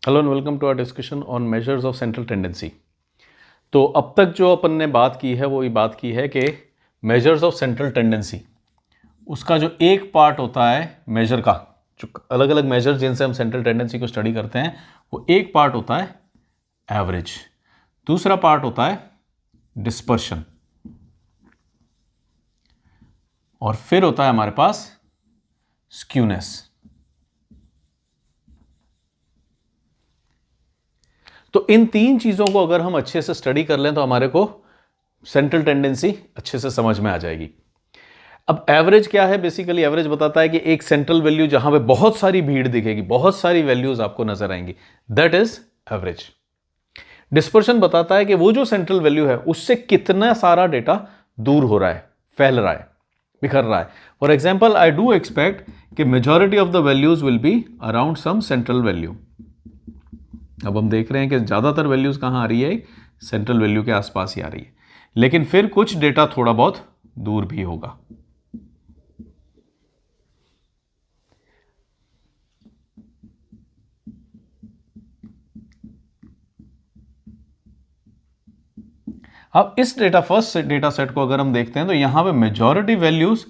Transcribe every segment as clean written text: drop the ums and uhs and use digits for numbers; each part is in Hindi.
Hello and welcome to our discussion on measures of central tendency. तो अब तक जो अपन ने बात की है वो ये बात की है कि मेजर्स ऑफ सेंट्रल टेंडेंसी, उसका जो एक पार्ट होता है मेजर का, जो अलग अलग मेजर जिनसे हम सेंट्रल टेंडेंसी को स्टडी करते हैं, वो एक पार्ट होता है एवरेज, दूसरा पार्ट होता है डिस्पर्शन, और फिर होता है हमारे पास स्क्यूनेस। तो इन तीन चीजों को अगर हम अच्छे से स्टडी कर लें तो हमारे को सेंट्रल टेंडेंसी अच्छे से समझ में आ जाएगी। अब एवरेज क्या है? बेसिकली एवरेज बताता है कि एक सेंट्रल वैल्यू जहां पे बहुत सारी भीड़ दिखेगी, बहुत सारी वैल्यूज आपको नजर आएंगी, दैट इज एवरेज। डिस्पर्शन बताता है कि वो जो सेंट्रल वैल्यू है उससे कितना सारा डेटा दूर हो रहा है, फैल रहा है, बिखर रहा है। For example, I do expect कि majority of the values will be around some central value. अब हम देख रहे हैं कि ज़्यादातर वैल्यूज़ कहाँ आ रही है? सेंट्रल वैल्यू के आसपास ही आ रही है, लेकिन फिर कुछ डेटा थोड़ा बहुत दूर भी होगा। अब इस फर्स्ट डेटा सेट को अगर हम देखते हैं तो यहां पे मेजॉरिटी वैल्यूज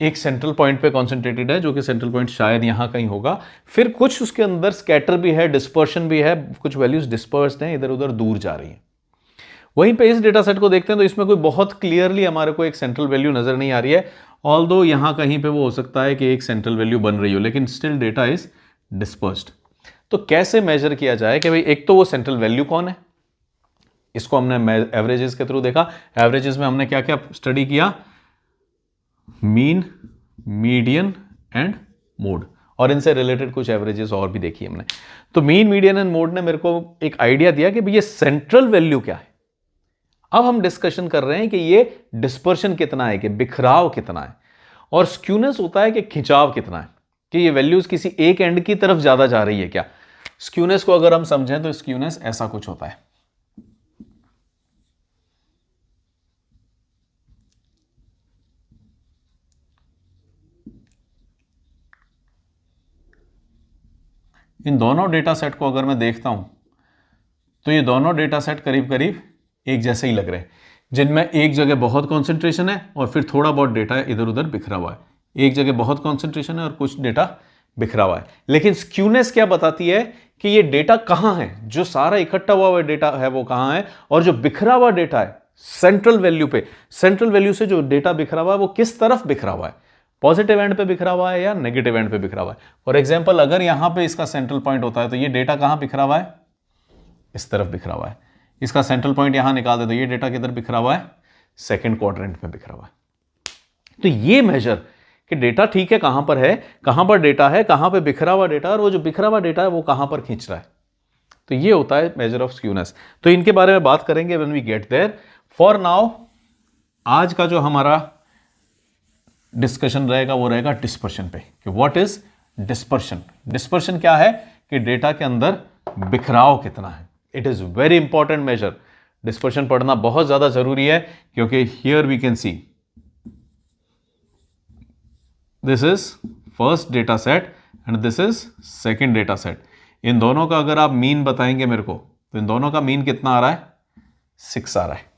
एक सेंट्रल पॉइंट पे कॉन्सेंट्रेटेड है, जो कि सेंट्रल पॉइंट शायद यहां कहीं होगा। फिर कुछ उसके अंदर स्कैटर भी है, डिस्पर्शन भी है, कुछ वैल्यूज डिस्पर्स्ड हैं, इधर उधर दूर जा रही हैं। वहीं पे इस डेटा सेट को देखते हैं तो इसमें कोई बहुत क्लियरली हमारे को एक सेंट्रल वैल्यू नजर नहीं आ रही है, ऑल्दो यहां कहीं पे वो हो सकता है कि एक सेंट्रल वैल्यू बन रही हो, लेकिन स्टिल डेटा इज डिस्पर्स्ड। तो कैसे मेजर किया जाए कि भाई एक तो वो सेंट्रल वैल्यू कौन है, इसको हमने एवरेजेस के थ्रू देखा। एवरेजेस में हमने क्या क्या स्टडी किया? मीन, मीडियन एंड मोड, और इनसे रिलेटेड कुछ एवरेजेस और भी देखी हमने। तो मीन, मीडियन एंड मोड ने मेरे को एक आइडिया दिया कि भाई ये सेंट्रल वैल्यू क्या है। अब हम डिस्कशन कर रहे हैं कि ये डिस्पर्शन कितना है, कि बिखराव कितना है, और स्क्यूनेस होता है कि खिंचाव कितना है, कि ये वैल्यूज किसी एक एंड की तरफ ज्यादा जा रही है क्या। स्क्यूनेस को अगर हम समझें तो स्क्यूनेस ऐसा कुछ होता है। इन दोनों डेटा सेट को अगर मैं देखता हूं तो ये दोनों डेटा सेट करीब करीब एक जैसे ही लग रहे हैं, जिनमें एक जगह बहुत कॉन्सेंट्रेशन है और फिर थोड़ा बहुत डेटा इधर उधर बिखरा हुआ है। एक जगह बहुत कॉन्सेंट्रेशन है और कुछ डेटा बिखरा हुआ है। लेकिन स्क्यूनेस क्या बताती है कि ये डेटा कहां है, जो सारा इकट्ठा हुआ डेटा है वो कहां है, और जो बिखरा हुआ डेटा है सेंट्रल वैल्यू पे, सेंट्रल वैल्यू से जो डेटा बिखरा हुआ है वो किस तरफ बिखरा हुआ है, पॉजिटिव एंड पे बिखरा हुआ है या नेगेटिव एंड पे बिखरा हुआ है। फॉर एग्जाम्पल, अगर यहां पे इसका सेंट्रल पॉइंट होता है तो ये डेटा कहां बिखरा हुआ है? इस तरफ बिखरा हुआ है। इसका सेंट्रल पॉइंट यहां निकाल दे तो ये डेटा किधर बिखरा हुआ है? सेकंड क्वाड्रेंट में बिखरा हुआ है। तो ये मेजर कि डेटा ठीक है, कहां पर है, कहां पर डेटा है, कहां पर बिखरा हुआ डेटा, और वो जो बिखरा हुआ डेटा है वो कहां पर खींच रहा है, तो ये होता है मेजर ऑफ स्क्यूनेस। तो इनके बारे में बात करेंगे when we get there. For now आज का जो हमारा डिस्कशन रहेगा वो रहेगा डिस्पर्शन पे, कि व्हाट इज डिस्पर्शन। डिस्पर्शन क्या है? कि डेटा के अंदर बिखराव कितना है। It is very important measure. Dispersion पढ़ना बहुत ज्यादा जरूरी है, क्योंकि here we can see this is first data set and this is second data set. इन दोनों का अगर आप मीन बताएंगे मेरे को, तो इन दोनों का मीन कितना आ रहा है? 6 आ रहा है।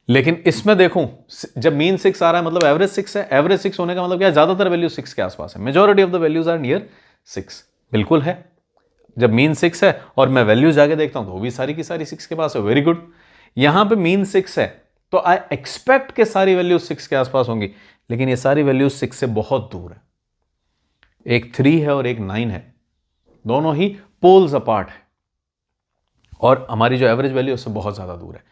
लेकिन इसमें देखूं, जब मीन 6 आ रहा है मतलब एवरेज 6 है। एवरेज 6 होने का मतलब क्या? ज्यादातर वैल्यू 6 के आसपास है। Majority of the values are near 6। बिल्कुल है। जब मीन 6 है और मैं वैल्यूज जाके देखता हूं तो वो भी सारी की सारी 6 के पास है। Very good. यहां पे मीन 6 है तो आई एक्सपेक्ट के सारी वैल्यूज 6 के आसपास होंगी, लेकिन ये सारी वैल्यूज 6 से बहुत दूर है। एक 3 है और एक 9 है, दोनों ही पोल्स अपार्ट है, और हमारी जो एवरेज वैल्यू उससे बहुत ज्यादा दूर है।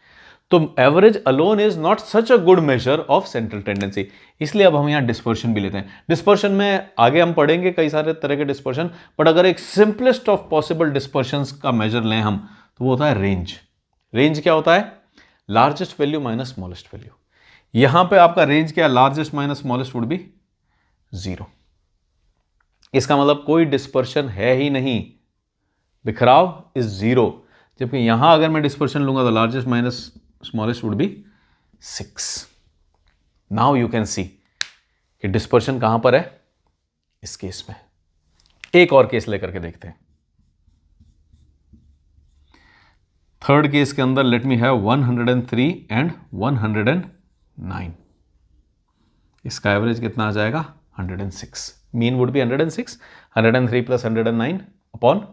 तो average alone is not such a good measure of central tendency. इसलिए अब हम यहां डिस्पर्शन भी लेते हैं। डिस्पर्शन में आगे हम पढ़ेंगे कई सारे तरह के डिस्पर्शन, बट अगर एक सिंपलेस्ट ऑफ पॉसिबल डिस्पर्शन का मेजर लें हम, तो वो होता है रेंज। रेंज क्या होता है? Largest value minus smallest value. यहां पे आपका रेंज क्या? Largest minus smallest would be 0। इसका मतलब कोई डिस्पर्शन है ही नहीं, बिखराव इज 0। जबकि यहां अगर मैं डिस्पर्शन लूंगा तो largest minus smallest would be 6. Now you can see कि डिस्पर्शन कहां पर है इस केस में। एक और केस लेकर के देखते हैं। थर्ड केस के अंदर लेट मी हैव 103 एंड 109। इसका एवरेज कितना आ जाएगा? 106। Mean would be 106, 103 plus 109 upon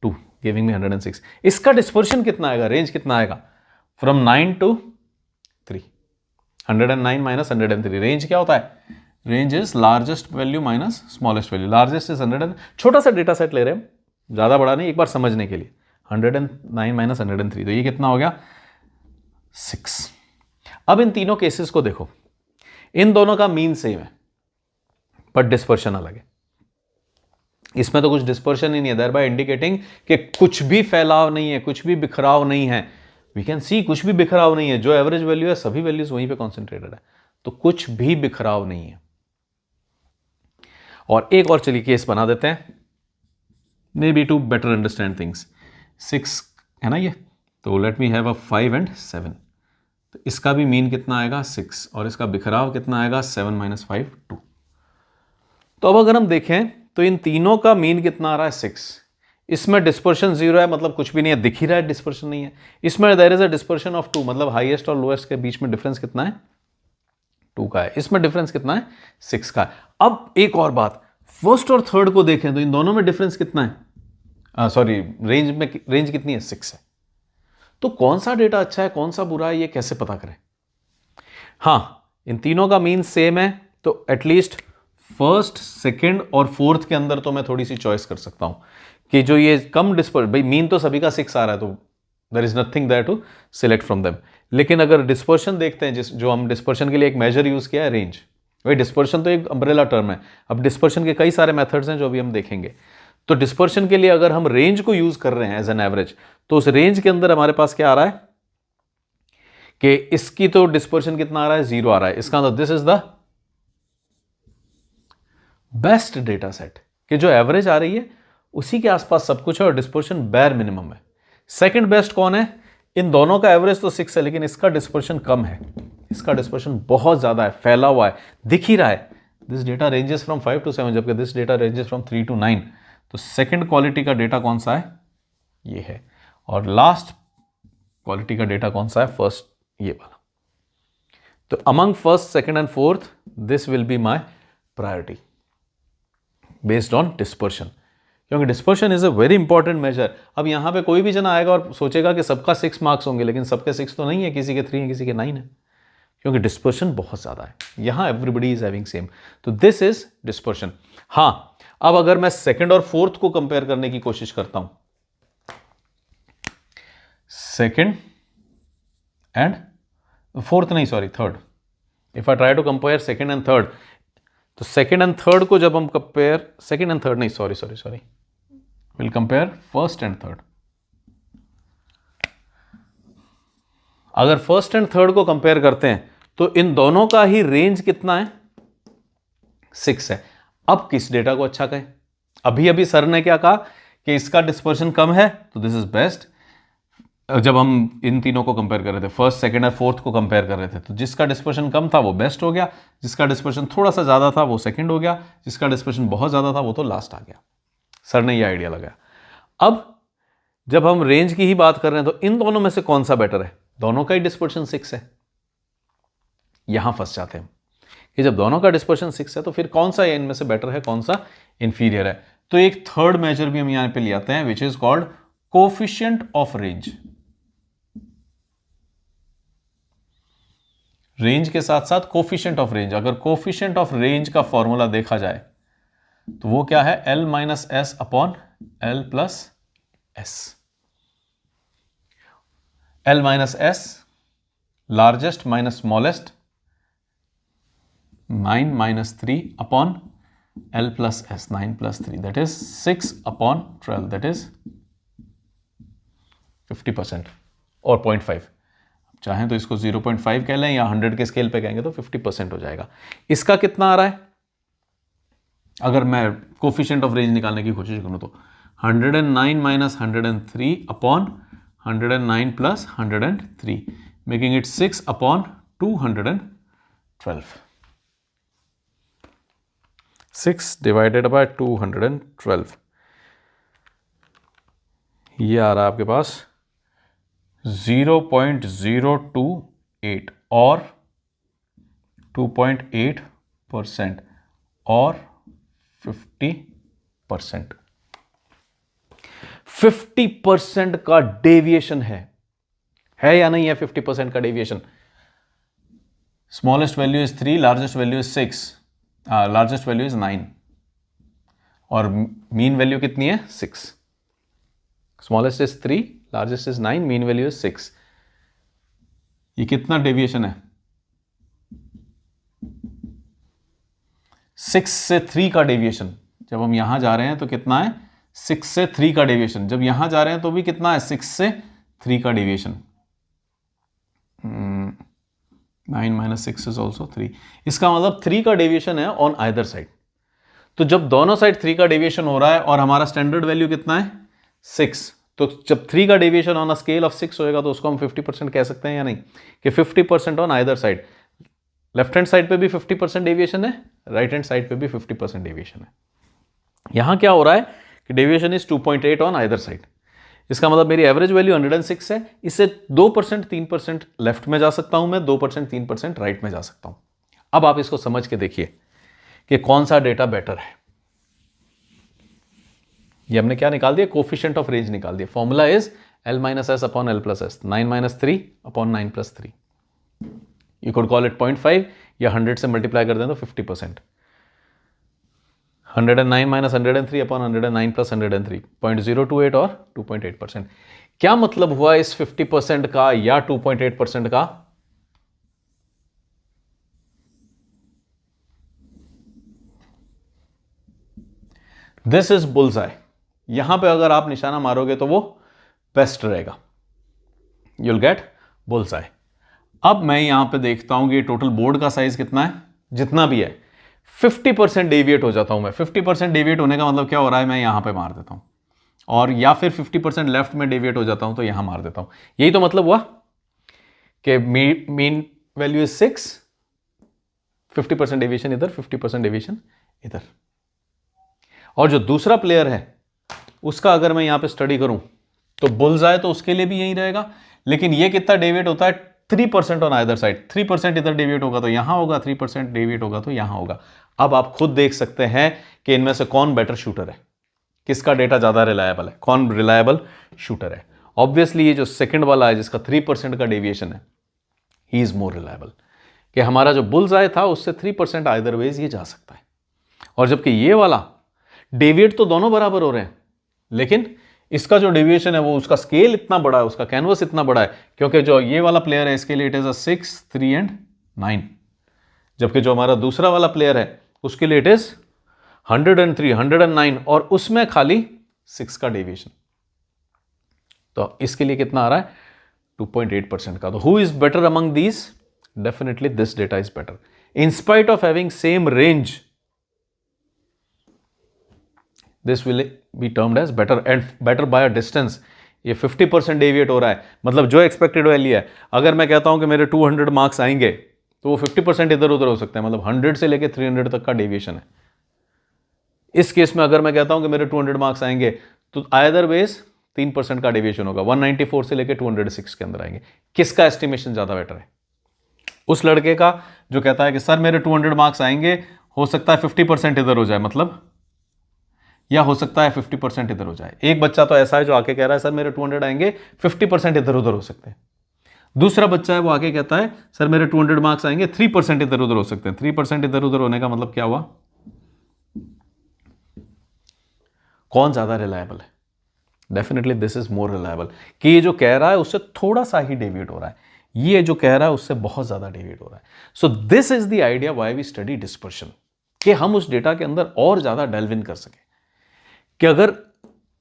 2 giving me 106। इसका डिस्पर्शन कितना आएगा, रेंज कितना आएगा? From 9 to 3, 109 minus 103। रेंज क्या होता है? Range is largest value minus smallest value. Largest is 100। छोटा सा डेटा सेट ले रहे हैं, ज्यादा बड़ा नहीं, एक बार समझने के लिए। 109 माइनस 103, तो ये कितना हो गया? 6। अब इन तीनों केसेस को देखो, इन दोनों का मीन सेम है बट डिस्पर्शन अलग है। इसमें तो कुछ डिस्पर्शन ही नहीं है, thereby इंडिकेटिंग कि कुछ भी फैलाव नहीं है, कुछ भी बिखराव नहीं है। वी कैन सी कुछ भी बिखराव नहीं है। जो एवरेज वैल्यू है सभी वैल्यूज वहीं पे कॉन्सेंट्रेटेड है, तो कुछ भी बिखराव नहीं है। और एक और चलिए केस बना देते हैं, maybe to better understand things. 6 है ना ये, तो let me have a 5 and 7। तो इसका भी मीन कितना आएगा? 6, और इसका बिखराव कितना आएगा? 7 माइनस 5 2। तो अब अगर हम देखें तो इन तीनों का मीन कितना आ रहा है? 6। इसमें डिस्पर्शन 0 है, मतलब कुछ भी नहीं है, दिख ही रहा है डिस्पर्शन नहीं है। इसमें there is a dispersion of 2, मतलब हाईएस्ट और लोएस्ट के बीच में डिफरेंस कितना है? 2 का है। इसमें डिफरेंस कितना है? 6 का है। अब एक और बात, फर्स्ट और थर्ड को देखें तो इन दोनों में डिफरेंस कितना है? सॉरी, रेंज कितनी है? 6 है। तो कौन सा डेटा अच्छा है, कौन सा बुरा है, ये कैसे पता करें? हाँ, इन तीनों का मीन सेम है, तो एटलीस्ट फर्स्ट, सेकंड और फोर्थ के अंदर तो मैं थोड़ी सी चॉइस कर सकता हूं कि जो ये कम डिस्पर्शन, भाई मीन तो सभी का 6 आ रहा है, तो there is nothing there to select from them. लेकिन अगर डिस्पर्शन देखते हैं, जो हम डिस्पर्शन के लिए एक मेजर यूज किया है, रेंज। भाई डिस्पर्शन तो एक अम्ब्रेला टर्म है। अब डिस्पर्शन के कई सारे मेथड्स हैं जो अभी हम देखेंगे। तो डिस्पर्शन के लिए अगर हम रेंज को यूज कर रहे हैं एज एन एवरेज, तो उस रेंज के अंदर हमारे पास क्या आ रहा है कि इसकी तो डिस्पर्शन कितना आ रहा है? 0 आ रहा है। इसका मतलब this is the best data set, कि जो एवरेज आ रही है उसी के आसपास सब कुछ है और डिस्पर्शन बेयर मिनिमम है। सेकंड बेस्ट कौन है? इन दोनों का एवरेज तो 6 है, लेकिन इसका डिस्पर्शन कम है, इसका डिस्पर्शन बहुत ज्यादा है, फैला हुआ है, दिख ही रहा है। This data ranges from 5 to 7, जबकि this data ranges from 3 to 9। तो सेकंड क्वालिटी का डेटा कौन सा है? ये है। और लास्ट क्वालिटी का डेटा कौन सा है? फर्स्ट, ये वाला। तो among first, second and fourth, this will be my priority based on dispersion, क्योंकि dispersion is a very important measure. अब यहां पे कोई भी जना आएगा और सोचेगा कि सबका 6 मार्क्स होंगे, लेकिन सबके 6 तो नहीं है, किसी के 3 है, किसी के 9 है, क्योंकि डिस्पर्शन बहुत ज्यादा है। यहां एवरीबडी इज हैविंग सेम, तो दिस इज डिस्पर्शन। हां, अब अगर मैं सेकंड और फोर्थ को कंपेयर करने की कोशिश करता हूं, सेकंड एंड फोर्थ नहीं, sorry third, if I try to compare second and third, तो सेकंड एंड थर्ड को जब हम कंपेयर, सेकंड एंड थर्ड नहीं, sorry, will compare first and third. अगर फर्स्ट एंड थर्ड को कंपेयर करते हैं तो इन दोनों का ही रेंज कितना है? 6 है। अब किस डेटा को अच्छा कहें? अभी अभी सर ने क्या कहा कि इसका डिस्पर्शन कम है, तो दिस इज बेस्ट। जब हम इन तीनों को कंपेयर कर रहे थे, फर्स्ट, सेकंड और फोर्थ को कंपेयर कर रहे थे, तो जिसका डिस्पर्शन कम था वो बेस्ट हो गया, जिसका डिस्पर्शन थोड़ा सा ज्यादा था वो सेकंड हो गया, जिसका डिस्पर्शन बहुत ज्यादा था वो तो लास्ट आ गया। सर ने ये आइडिया लगाया। अब जब हम रेंज की ही बात कर रहे हैं तो इन दोनों में से कौन सा बेटर है? दोनों का ही डिस्पर्शन 6 है। यहां फंस जाते हैं कि जब दोनों का डिस्पर्शन 6 है तो फिर कौन सा इनमें से बेटर है, कौन सा इंफीरियर है? तो एक थर्ड मेजर भी हम यहां पे ले आते हैं, which is called coefficient of range. Range के साथ साथ कोफिशिएंट ऑफ रेंज। अगर कोफिशिएंट ऑफ रेंज का फॉर्मूला देखा जाए तो वो क्या है? L minus S upon L plus S. L minus S, largest minus smallest, 9 minus 3 upon L plus S, 9 plus 3, that is 6 upon 12, that is 50% और 0.5। चाहें तो इसको 0.5 कह लें या 100 के स्केल पे कहेंगे तो 50% हो जाएगा। इसका कितना आ रहा है? अगर मैं कोफिशिएंट ऑफ रेंज निकालने की कोशिश करूं तो 109 minus 103 upon 109 plus 103, making it 6 upon 212। 6 divided by 212, ये आ रहा है आपके पास 0.028 और 2.8% और 50%। 50% का डेविएशन है या नहीं है? 50% का deviation. Smallest value is 3, largest value is 6, largest value is 9 और मीन वैल्यू कितनी है? 6। Smallest is 3, largest is 9, mean value is 6। ये कितना डेविएशन है? 6 से 3 का डेविएशन। जब हम यहां जा रहे हैं तो कितना है? 6 से 3 का डेविएशन। जब यहां जा रहे हैं तो भी कितना है? 6 से 3 का डेविएशन। 9 minus 6 is also 3। इसका मतलब 3 का डेविएशन है ऑन आइदर साइड। तो जब दोनों साइड 3 का डेविएशन हो रहा है और हमारा स्टैंडर्ड वैल्यू कितना है? 6, तो जब 3 का deviation on a scale of 6 होएगा तो उसको हम 50% कह सकते हैं या नहीं? कि 50% on either side. Left hand side पे भी 50% डेविएशन है, राइट हैंड साइड पे भी 50% डेविएशन है। यहां क्या हो रहा है कि deviation is 2.8 on either side. इसका मतलब मेरी एवरेज वैल्यू 106 है। इससे 2% 3% लेफ्ट में जा सकता हूं मैं, 2% 3% राइट में जा सकता हूं। अब आप इसको समझ के देखिए कि कौन सा डेटा बेटर है। ये हमने क्या निकाल दिया? कोफिशिएंट ऑफ रेंज निकाल दिया। Formula is L minus S upon L plus S, 9 minus 3 upon 9 plus 3। You could call it 0.5 या 100 से मल्टीप्लाई कर दें तो 50%। 109 माइनस 103 अपॉन 109 प्लस 103, 0.028 और 2.8%। क्या मतलब हुआ इस 50% का या 2.8% का? This is bullseye. यहां पे अगर आप निशाना मारोगे तो वो बेस्ट रहेगा। You'll get bullseye. अब मैं यहां पे देखता हूं कि टोटल बोर्ड का साइज कितना है। जितना भी है 50% डेविएट हो जाता हूं मैं। 50% डेविएट होने का मतलब क्या हो रहा है? मैं यहां पे मार देता हूं, और या फिर 50% लेफ्ट में डेविएट हो जाता हूं तो यहां मार देता हूं। यही तो मतलब हुआ कि मीन वैल्यू इज 6, 50% डेविएशन इधर, 50% डेविएशन इधर। और जो दूसरा प्लेयर है उसका अगर मैं यहां पे स्टडी करूं तो बुल्सआई तो उसके लिए भी यही रहेगा, लेकिन ये कितना डेविएट होता है? 3% ऑन आइदर साइड। 3% इधर डेविएट होगा तो यहां होगा, 3% डेविएट होगा तो यहां होगा। अब आप खुद देख सकते हैं कि इनमें से कौन बेटर शूटर है, किसका डेटा ज्यादा रिलायबल है, कौन रिलायबल शूटर है। ऑब्वियसली ये जो सेकंड वाला है जिसका 3% का डेविएशन है, ही इज मोर रिलायबल। कि हमारा जो बुल्सआई था उससे 3% आइदर वेज ये जा सकता है। और जबकि ये वाला डेविएट तो दोनों बराबर हो रहे हैं, लेकिन इसका जो डेविएशन है वो, उसका स्केल इतना बड़ा है, उसका कैनवस इतना बड़ा है, क्योंकि जो ये वाला प्लेयर है इसके लिए इट इज 6, 3 एंड 9, जबकि जो हमारा दूसरा वाला प्लेयर है उसके लिए इट इज 103, 109 और उसमें खाली 6 का डेविएशन। तो इसके लिए कितना आ रहा है? 2.8% का। तो who is better among these? Definitely this data is better in spite of having same range. This will be termed as better and better by a distance। ये 50% डेविएट हो रहा है, मतलब जो एक्सपेक्टेड वैल्यू है, अगर मैं कहता हूं कि मेरे 200 मार्क्स आएंगे तो वो 50% इधर उधर हो सकते हैं, मतलब 100 से लेके 300 तक का डेविएशन है। इस केस में अगर मैं कहता हूं कि मेरे 200 मार्क्स आएंगे तो आइदर वेज 3% का डेविएशन होगा, 194 से लेके 206 के अंदर आएंगे। किसका एस्टिमेशन ज्यादा बेटर है? उस लड़के का जो कहता है कि सर मेरे 200 मार्क्स आएंगे, हो सकता है 50% इधर हो जाए, मतलब, या हो सकता है 50% इधर हो जाए। एक बच्चा तो ऐसा है जो आके कह रहा है सर मेरे 200 आएंगे, 50% इधर उधर हो सकते हैं। दूसरा बच्चा है वो आके कहता है सर मेरे 200 मार्क्स आएंगे, 3% इधर उधर हो सकते हैं। 3% इधर उधर होने का मतलब क्या हुआ? कौन ज्यादा रिलायबल है? Definitely this is more reliable. कि ये जो कह रहा है उससे थोड़ा सा ही डेविएट हो रहा है, ये जो कह रहा है उससे बहुत ज्यादा डेविएट हो रहा है। So this is the idea why we study dispersion, कि हम उस डेटा के अंदर और ज्यादा डेल्व इन कर सके। कि अगर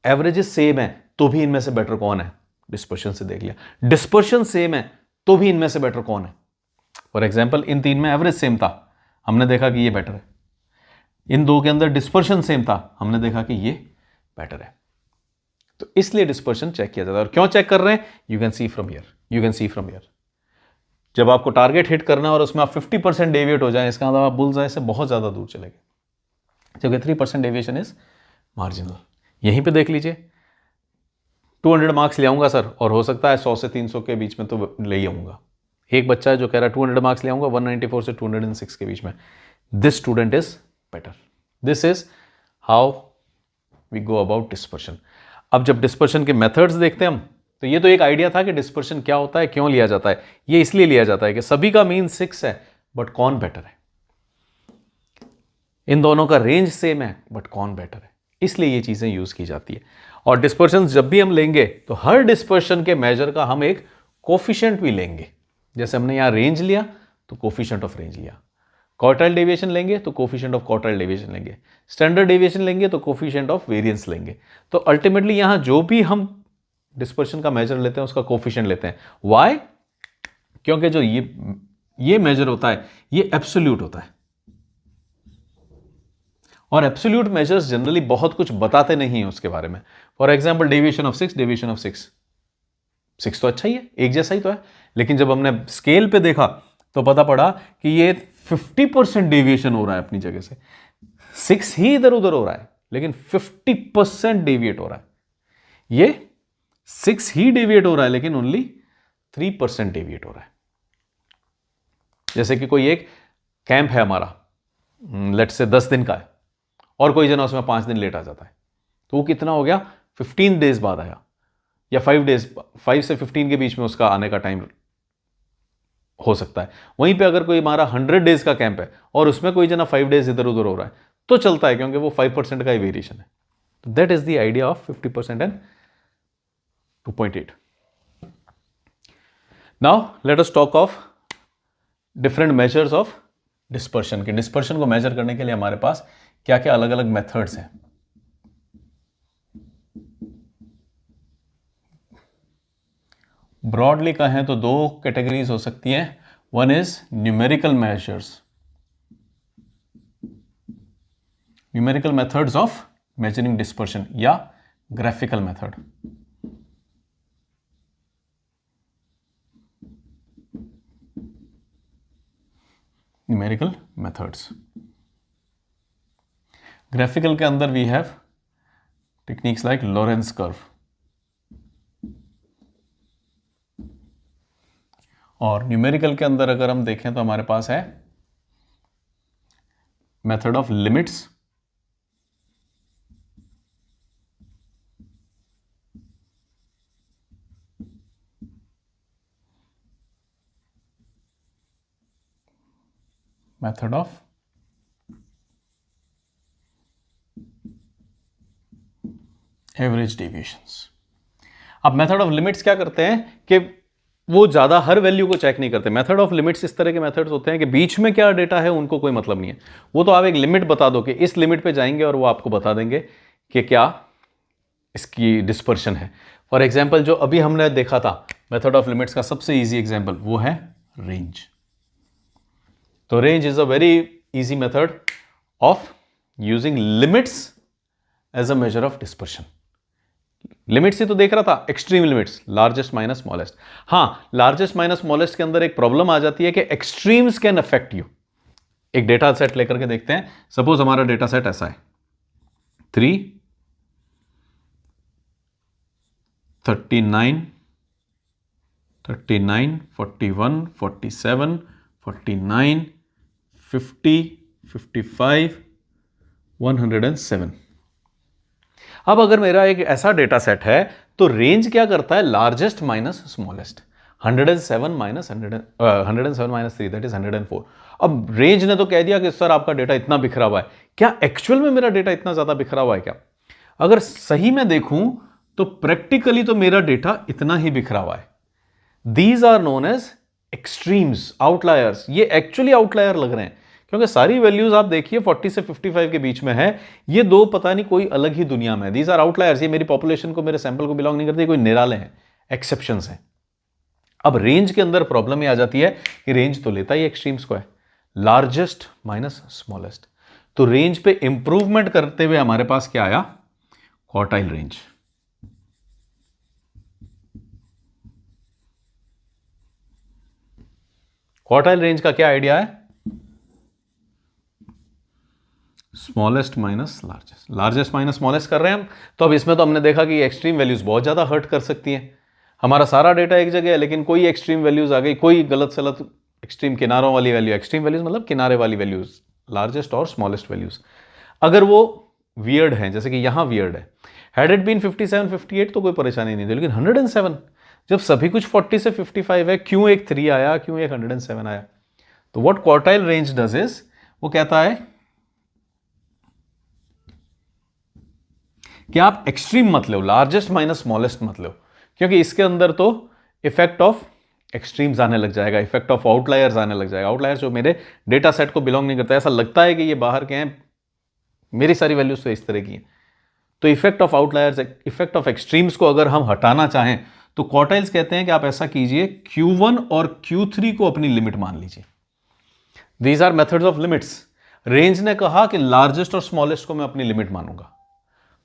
एवरेजेस सेम है तो भी इनमें से बेटर कौन है? डिस्पर्शन से देख लिया। डिस्पर्शन सेम है तो भी इनमें से बेटर कौन है? फॉर एग्जांपल इन 3 में एवरेज सेम था, हमने देखा कि ये बेटर है। इन 2 के अंदर डिस्पर्शन सेम था, हमने देखा कि ये बेटर है। तो इसलिए डिस्पर्शन चेक किया जाता है। और क्यों चेक कर रहे हैं? You can see from here, जब आपको टारगेट हिट करना है और उसमें आप 50% डेविएट हो जाए, इसका मतलब आप बुल्सआई से बहुत ज्यादा दूर चले गए। जबकि 3% डेविएशन इज मार्जिनल। यहीं पे देख लीजिए, 200 मार्क्स ले आऊंगा सर, और हो सकता है 100 से 300 के बीच में तो ले ही आऊंगा। एक बच्चा है जो कह रहा है 200 मार्क्स ले आऊंगा 194 से 206 के बीच में। This student is better. This is how we go about dispersion. अब जब डिस्पर्शन के मेथड्स देखते हैं हम, तो ये तो एक आइडिया था कि डिस्पर्शन क्या होता है, क्यों लिया जाता है। ये इसलिए लिया जाता है कि सभी का मीन 6 है, बट कौन बेटर है। इन दोनों का रेंज सेम है, बट कौन बेटर है, इसलिए ये चीजें यूज की जाती है। और डिस्पर्शन जब भी हम लेंगे तो हर डिस्पर्शन के मेजर का हम एक कोफिशिएंट भी लेंगे। जैसे हमने यहां रेंज लिया तो कोफिशिएंट ऑफ रेंज लिया, क्वार्टाइल डेविएशन लेंगे तो कोफिशिएंट ऑफ क्वार्टाइल डेविएशन लेंगे, स्टैंडर्ड डेविएशन लेंगे तो कोफिशिएंट ऑफ वेरिएंस लेंगे। तो अल्टीमेटली यहां जो भी हम डिस्पर्शन का मेजर लेते हैं उसका कोफिशिएंट लेते हैं। व्हाई? क्योंकि जो ये मेजर होता है ये एब्सोल्यूट होता है, और एब्सोल्यूट मेजर्स जनरली बहुत कुछ बताते नहीं है उसके बारे में। For example deviation of 6, deviation of 6 तो अच्छा ही है, एक जैसा ही तो है, लेकिन जब हमने स्केल पे देखा तो पता पड़ा कि ये 50% डेविएशन हो रहा है अपनी जगह से। 6 ही इधर उधर हो रहा है, लेकिन 50% डेविएट हो रहा है। ये 6 ही डेविएट हो रहा है, लेकिन ओनली 3% डेविएट हो रहा है। जैसे कि कोई एक कैंप है हमारा, लेट्स से 10 दिन का है, और कोई जना उसमें 5 दिन लेट आ जाता है, तो वो कितना हो गया, 15 डेज बाद आया, या 5 डेज, 5 से 15 के बीच में उसका आने का टाइम हो सकता है। वहीं पे अगर कोई हमारा 100 डेज का कैंप है और उसमें कोई जना 5 डेज इधर उधर हो रहा है, तो चलता है, क्योंकि वो 5% का ही वेरिएशन है। तो that is the idea of 50% and 2.8। Now let us talk of different measures of dispersion. के डिस्पर्शन को मेजर करने के लिए हमारे पास क्या क्या अलग अलग मेथड्स हैं। ब्रॉडली कहें तो 2 कैटेगरीज हो सकती हैं। One is numerical measures, numerical methods of measuring dispersion, या graphical method. Numerical methods. Graphical के अंदर we have techniques like Lorenz curve, और न्यूमेरिकल के अंदर अगर हम देखें तो हमारे पास है method of limits, method of average deviations. अब मेथड ऑफ लिमिट्स क्या करते हैं कि वो ज्यादा हर वैल्यू को चेक नहीं करते। मेथड ऑफ लिमिट्स इस तरह के मेथड्स होते हैं कि बीच में क्या डेटा है उनको कोई मतलब नहीं है, वो तो आप एक लिमिट बता दो कि इस लिमिट पे जाएंगे और वो आपको बता देंगे कि क्या इसकी डिस्पर्शन है। फॉर एग्जाम्पल जो अभी हमने देखा था मेथड ऑफ लिमिट्स का सबसे ईजी एग्जाम्पल वो है रेंज। तो range is a very easy method of using limits as a measure of dispersion. Limits ही तो देख रहा था, extreme limits, largest minus smallest. हां, लार्जेस्ट माइनस स्मॉलेस्ट के अंदर एक प्रॉब्लम आ जाती है कि एक्सट्रीम्स कैन अफेक्ट यू। एक डेटा सेट लेकर के देखते हैं। सपोज हमारा डेटा सेट ऐसा है 3, 39, 41, 47, 49, 50, 55, 107। अब अगर मेरा एक ऐसा डेटा सेट है तो रेंज क्या करता है, largest minus smallest. 107 minus 3 that is 104। अब रेंज ने तो कह दिया कि सर आपका डेटा इतना बिखरा हुआ है, क्या एक्चुअल में मेरा डेटा इतना ज्यादा बिखरा हुआ है क्या? अगर सही में देखूं तो प्रैक्टिकली तो मेरा डेटा इतना ही बिखरा हुआ है। These are known as extremes, outliers. ये एक्चुअली आउटलायर लग रहे हैं क्योंकि सारी वैल्यूज आप देखिए 40 से 55 के बीच में है। ये दो पता नहीं कोई अलग ही दुनिया में है। दीज आर आउटलायर्स, ये मेरी पॉपुलेशन को, मेरे सैंपल को बिलोंग नहीं करते, कोई निराले हैं, एक्सेप्शंस हैं। अब रेंज के अंदर प्रॉब्लम ये आ जाती है कि रेंज तो लेता ही एक्सट्रीम्स को है, लार्जेस्ट माइनस स्मॉलेस्ट। तो रेंज पे इंप्रूवमेंट करते हुए हमारे पास क्या आया, क्वार्टाइल रेंज। क्वार्टाइल रेंज का क्या आइडिया है? Smallest minus largest, largest minus smallest कर रहे हैं हम। तो अब इसमें तो हमने देखा कि एक्सट्रीम वैल्यूज बहुत ज़्यादा हर्ट कर सकती हैं। हमारा सारा डेटा एक जगह है, लेकिन कोई एक्सट्रीम वैल्यूज आ गई, कोई गलत सलत एक्सट्रीम किनारों वाली वैल्यू, एक्सट्रीम वैल्यूज मतलब किनारे वाली वैल्यूज, लार्जेस्ट और स्मॉलेस्ट वैल्यूज, अगर वो वियर्ड हैं, जैसे कि यहाँ वियर्ड है, हैड इट बीन 57 58 तो कोई परेशानी नहीं थी, लेकिन 107 जब सभी कुछ 40 से 55 है, क्यों एक 3 आया, क्यों एक 107 आया? तो what quartile range does is, वो कहता है कि आप एक्सट्रीम मत लो, लार्जेस्ट माइनस स्मॉलेस्ट मत लो, क्योंकि इसके अंदर तो इफेक्ट ऑफ एक्सट्रीम्स आने लग जाएगा, इफेक्ट ऑफ आउटलायर्स आने लग जाएगा। आउटलायर्स जो मेरे डेटा सेट को बिलोंग नहीं करता, ऐसा लगता है कि ये बाहर के हैं, मेरी सारी वैल्यूज तो इस तरह की हैं। तो effect of outliers, effect of extremes को अगर हम हटाना चाहें तो क्वार्टाइल्स कहते हैं कि आप ऐसा कीजिए, Q1 और Q3 को अपनी लिमिट मान लीजिए। These are methods of limits. Range ने कहा कि लार्जेस्ट और स्मॉलेस्ट को मैं अपनी लिमिट मानूंगा।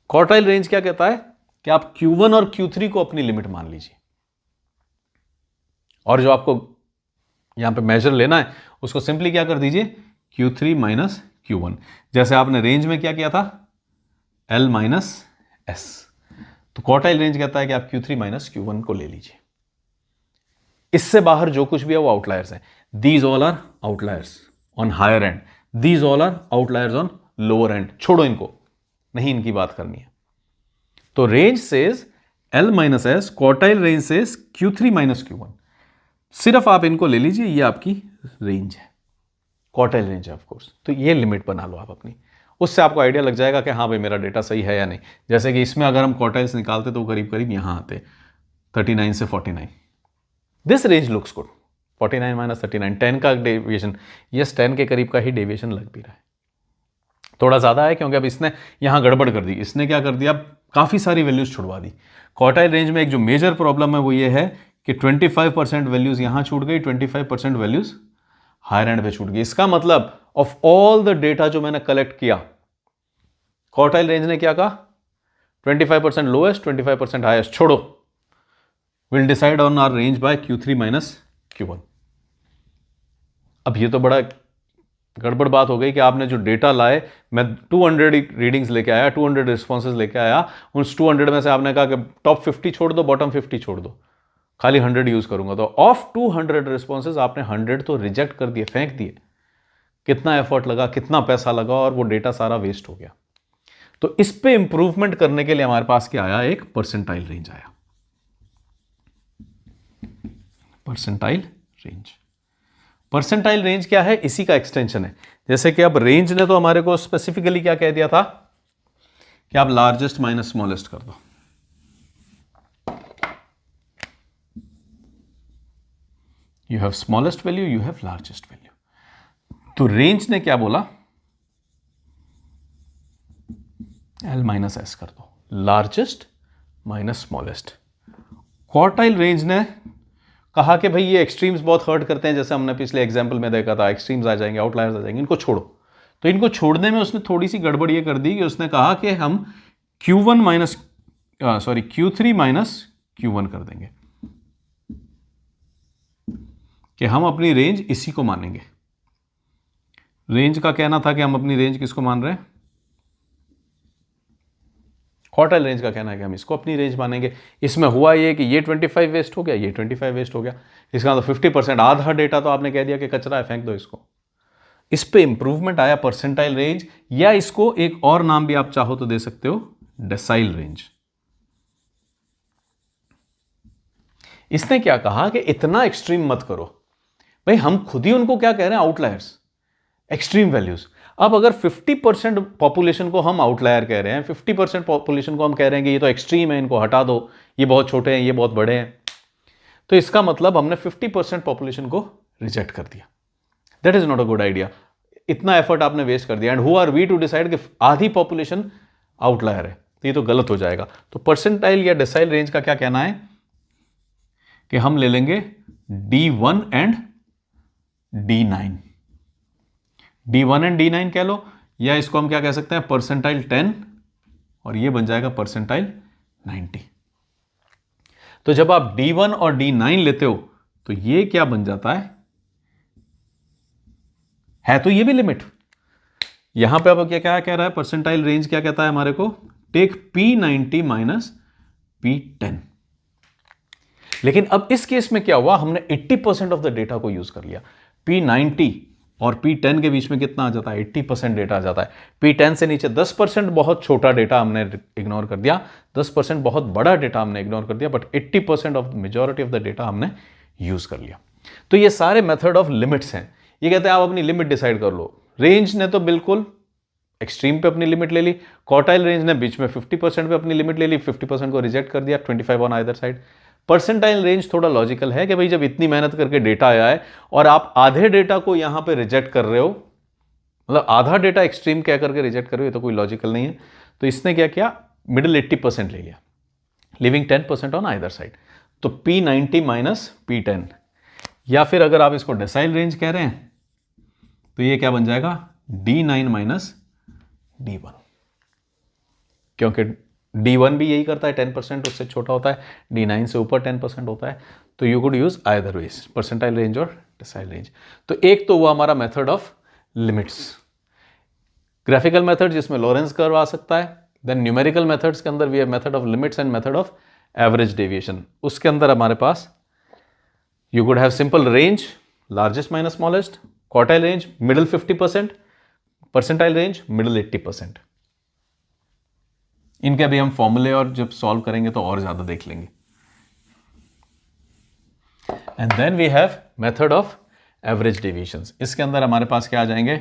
क्वार्टाइल रेंज क्या कहता है कि आप Q1 और Q3 को अपनी लिमिट मान लीजिए, और जो आपको यहां पे मेजर लेना है उसको सिंपली क्या कर दीजिए, Q3 माइनस Q1। जैसे आपने रेंज में क्या किया था, L माइनस S। तो क्वार्टाइल रेंज कहता है कि आप Q3 माइनस Q1 को ले लीजिए। इससे बाहर जो कुछ भी है वो आउटलायर्स है। These all are outliers on higher end, these all are outliers on lower end. छोड़ो इनको, नहीं इनकी बात करनी है। तो range says L minus S, quartile range says Q3 minus Q1। सिर्फ आप इनको ले लीजिए, ये आपकी रेंज है, क्वार्टाइल रेंज है ऑफकोर्स। तो ये लिमिट बना लो आप अपनी, उससे आपको आइडिया लग जाएगा कि हाँ भाई मेरा डेटा सही है या नहीं। जैसे कि इसमें अगर हम क्वार्टाइल्स निकालते तो करीब करीब यहां आते 39 से 49। This range looks good. 49 minus 39, 10 का डेविएशन, यस 10 के करीब का ही डेविएशन लग भी रहा है। थोड़ा ज़्यादा है क्योंकि अब इसने यहाँ गड़बड़ कर दी। इसने क्या कर दिया, काफ़ी सारी वैल्यूज छुड़वा दी। क्वार्टाइल रेंज में एक जो मेजर प्रॉब्लम है वो ये है कि 25% वैल्यूज यहाँ छूट गई, 25% वैल्यूज हायर एंड पे छूट गई। इसका मतलब ऑफ ऑल द डेटा जो मैंने कलेक्ट किया, क्वार्टाइल रेंज ने क्या कहा, 25% लोएस्ट, 25% हाईएस्ट छोड़ो, will decide on our range by Q3 minus Q1। अब ये तो बड़ा गड़बड़ बात हो गई कि आपने जो डेटा लाए, मैं 200 रीडिंग्स लेके आया, 200 रिस्पॉन्सेज लेके आया, उन 200 में से आपने कहा कि टॉप 50 छोड़ दो, बॉटम 50 छोड़ दो, खाली 100 यूज करूंगा। तो ऑफ 200 रिस्पॉन्सेज आपने 100 तो रिजेक्ट कर दिए, फेंक दिए। कितना एफर्ट लगा, कितना पैसा लगा, और वो डेटा सारा वेस्ट हो गया। तो इस पे इंप्रूवमेंट करने के लिए हमारे पास क्या आया, एक परसेंटाइल रेंज आया। परसेंटाइल रेंज, परसेंटाइल रेंज क्या है, इसी का एक्सटेंशन है। जैसे कि अब रेंज ने तो हमारे को स्पेसिफिकली क्या कह दिया था कि आप लार्जेस्ट माइनस स्मॉलेस्ट कर दो। You have smallest value, you have largest value. तो रेंज ने क्या बोला, L माइनस S कर दो, largest minus smallest. Quartile range ने कहा कि भाई ये एक्सट्रीम्स बहुत हर्ट करते हैं, जैसे हमने पिछले एग्जाम्पल में देखा था, एक्सट्रीम्स आ जाएंगे, आउटलायर्स आ जाएंगे, इनको छोड़ो। तो इनको छोड़ने में उसने थोड़ी सी गड़बड़ ये कर दी कि उसने कहा कि हम Q1 minus Q3 minus Q1 कर देंगे, कि हम अपनी रेंज इसी को मानेंगे। रेंज का कहना था कि हम अपनी रेंज किसको मान रहे हैं, क्वार्टाइल रेंज का कहना है कि हम इसको अपनी रेंज मानेंगे। इसमें हुआ ये कि ये 25 वेस्ट हो गया, ये 25 वेस्ट हो गया, इसका मतलब 50%, आधा डेटा तो आपने कह दिया कि कचरा है, फेंक दो इसको। इस पे इंप्रूवमेंट आया परसेंटाइल रेंज, या इसको एक और नाम भी आप चाहो तो दे सकते हो, डेसाइल रेंज। इसने क्या कहा कि इतना एक्सट्रीम मत करो भाई, हम खुद ही उनको क्या कह रहे हैं, आउटलायर्स, एक्सट्रीम वैल्यूज। अब अगर 50% पॉपुलेशन को हम आउटलायर कह रहे हैं, 50% पॉपुलेशन को हम कह रहे हैं कि ये तो एक्सट्रीम है, इनको हटा दो, ये बहुत छोटे हैं, ये बहुत बड़े हैं, तो इसका मतलब हमने 50% पॉपुलेशन को रिजेक्ट कर दिया। That is not a good idea. इतना एफर्ट आपने वेस्ट कर दिया। And who are we to decide कि आधी पॉपुलेशन आउटलायर है, तो ये तो गलत हो जाएगा। तो परसेंटाइल या डेसाइल रेंज का क्या कहना है कि हम ले लेंगे D1 and D9, D1 and D9 कह लो, या इसको हम क्या कह सकते हैं, परसेंटाइल 10, और ये बन जाएगा परसेंटाइल 90। तो जब आप D1 और D9 लेते हो तो ये क्या बन जाता है तो ये भी लिमिट। यहां पे अब क्या कह रहा है, परसेंटाइल रेंज क्या कहता है हमारे को, टेक P90 माइनस P10। लेकिन अब इस केस में क्या हुआ, हमने 80% ऑफ द डेटा को यूज कर लिया। P90 और P10 के बीच में कितना आ जाता है, 80% डेटा आ जाता है। P10 से नीचे 10% बहुत छोटा डेटा हमने इग्नोर कर दिया, 10% बहुत बड़ा डेटा हमने इग्नोर कर दिया, but 80% of majority of the data हमने यूज कर लिया। तो ये सारे मेथड ऑफ लिमिट्स हैं। ये कहते हैं आप अपनी लिमिट डिसाइड कर लो। रेंज ने तो बिल्कुल एक्सट्रीम पे अपनी लिमिट ले ली, क्वार्टाइल रेंज ने बीच में 50% पे अपनी लिमिट ले ली, 50% को रिजेक्ट कर दिया, 25 on either side. Percentile range थोड़ा लॉजिकल है कि भाई जब इतनी मेहनत करके डेटा आया है और आप आधे डेटा को यहां पे रिजेक्ट कर रहे हो, मतलब आधा डेटा एक्सट्रीम क्या करके रिजेक्ट कर रहे हो, तो कोई लॉजिकल नहीं है। तो इसने क्या किया, मिडिल 80% ले लिया, लिविंग 10% ऑन आइदर साइड। तो P90 माइनस P10, या फिर अगर आप इसको डेसाइल रेंज कह रहे हैं तो ये क्या बन जाएगा, D9 माइनस D1, क्योंकि D1 भी यही करता है, 10% उससे छोटा होता है, D9 से ऊपर 10% होता है। तो you could use either ways, percentile range और डेसाइल रेंज। तो एक तो हुआ हमारा method of limits, graphical method जिसमें लॉरेंस कर्व आ सकता है। देन न्यूमेरिकल मेथड्स के अंदर we have method of limits and method of average deviation. उसके अंदर हमारे पास you could have simple range, largest minus smallest, quartile range middle 50%, percentile range middle 80%। इनके अभी हम फॉर्मूले और जब सॉल्व करेंगे तो और ज्यादा देख लेंगे। And then we have method of average deviations. इसके अंदर हमारे पास क्या आ जाएंगे,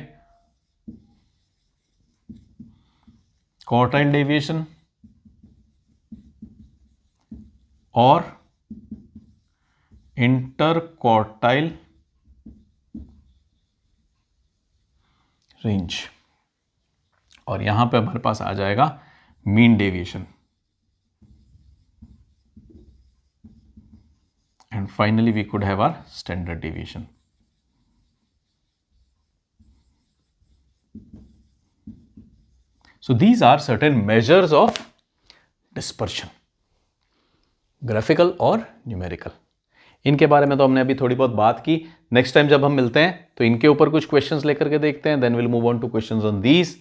क्वार्टाइल डेविएशन और इंटर क्वार्टाइल रेंज, और यहां पे हमारे पास आ जाएगा mean deviation, and finally we could have our standard deviation. So these are certain measures of dispersion, graphical और न्यूमेरिकल। इनके बारे में तो हमने अभी थोड़ी बहुत बात की। नेक्स्ट टाइम जब हम मिलते हैं तो इनके ऊपर कुछ क्वेश्चंस लेकर के देखते हैं, then will move on to questions on these,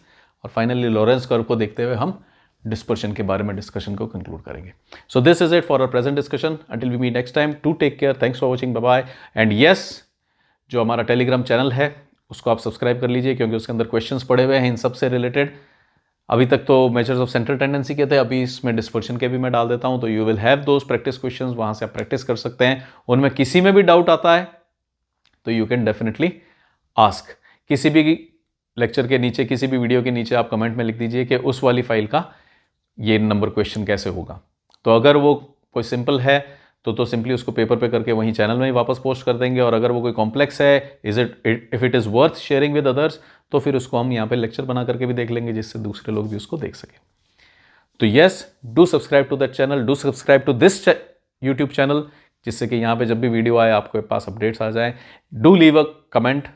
और फाइनली लॉरेंस कर्व को देखते हुए हम डिस्पर्शन के बारे में डिस्कशन को कंक्लूड करेंगे। So this is it for our present discussion. Until we meet next time, to take care, thanks for watching, bye bye. And yes, जो हमारा टेलीग्राम चैनल है उसको आप सब्सक्राइब कर लीजिए, क्योंकि उसके अंदर क्वेश्चंस पड़े हुए हैं इन सबसे रिलेटेड। अभी तक तो मेजर्स ऑफ सेंट्रल टेंडेंसी के थे, अभी इसमें डिस्पर्शन के भी मैं डाल देता हूं, तो you will have those practice questions, वहां से आप प्रैक्टिस कर सकते हैं। उनमें किसी में भी डाउट आता है तो यू कैन डेफिनेटली आस्क। किसी भी लेक्चर के नीचे, किसी भी वीडियो के नीचे आप कमेंट में लिख दीजिए कि उस वाली फाइल का ये नंबर क्वेश्चन कैसे होगा। तो अगर वो कोई सिंपल है तो सिंपली उसको पेपर पे करके वहीं चैनल में ही वापस पोस्ट कर देंगे, और अगर वो कोई कॉम्प्लेक्स है, if it is worth sharing with others, तो फिर उसको हम यहाँ पे लेक्चर बना करके भी देख लेंगे, जिससे दूसरे लोग भी उसको देख सकें। तो yes, do subscribe to that channel, do subscribe to this YouTube channel, जिससे कि यहाँ पे जब भी वीडियो आए आपके पास अपडेट्स आ जाए। डू लीव अ कमेंट,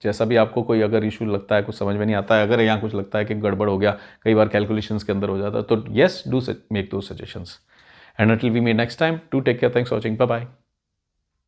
जैसा भी आपको कोई अगर इशू लगता है, कुछ समझ में नहीं आता है, अगर यहाँ कुछ लगता है कि गड़बड़ हो गया, कई बार कैलकुलेशंस के अंदर हो जाता है, तो यस, डू मेक दो suggestions. And until we meet next time, do take care. Thanks for watching. Bye bye.